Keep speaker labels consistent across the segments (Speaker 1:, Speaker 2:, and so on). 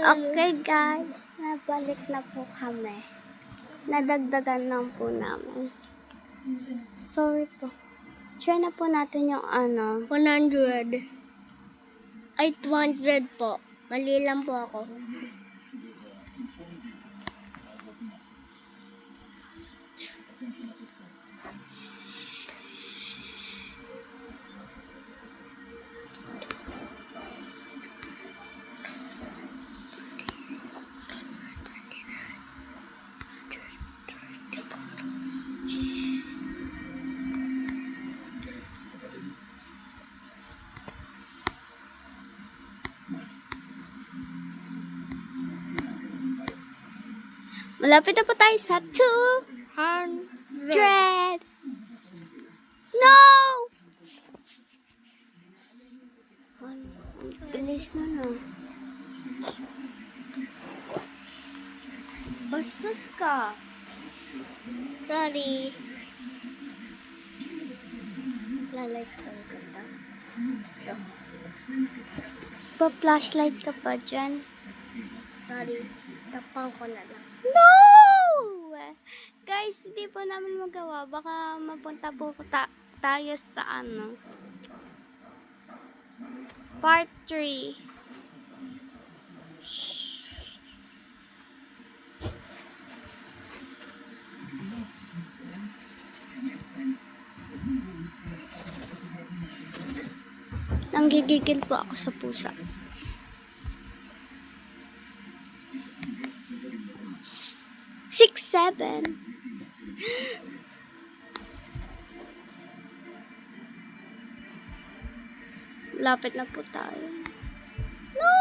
Speaker 1: Okay guys, nabalik na po kami. Nadagdagan lang po namin. Sorry po. Try na po natin yung
Speaker 2: 100. Ay, 200 po. Mali lang po ako.
Speaker 1: Malapit na po tayo sa 200. No! Ang bilis na na. Bastos ka.
Speaker 2: Sorry. Lalike ko ka.
Speaker 1: Pa-flashlight ka pa dyan.
Speaker 2: Sorry. Tapang ko na lang.
Speaker 1: No! Guys, hindi po namin magawa. Baka mapunta po tayo sa Part 3. Nanggigigil po ako sa pusa. Six, 7. Lapit na po tayo. No!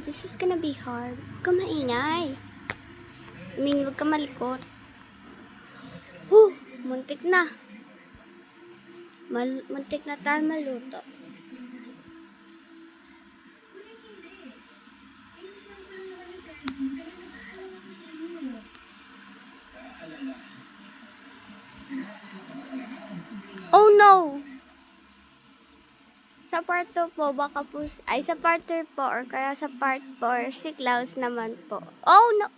Speaker 1: This is gonna be hard. Huwag ka maingay. Huwag ka malikot. Muntik na. Muntik na tayo maluto. Oh no! Sa part 2 po, baka po, sa part 3 po, or kaya sa part 4, si Klaus naman po. Oh no!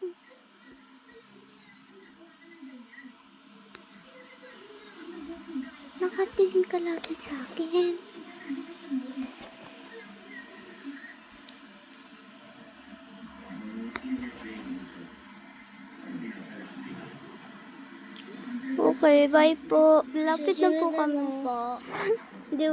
Speaker 1: Nakatingin ka lagi sa akin. Okay, bye po. Lapit na po kami.
Speaker 2: Po.
Speaker 1: Hindi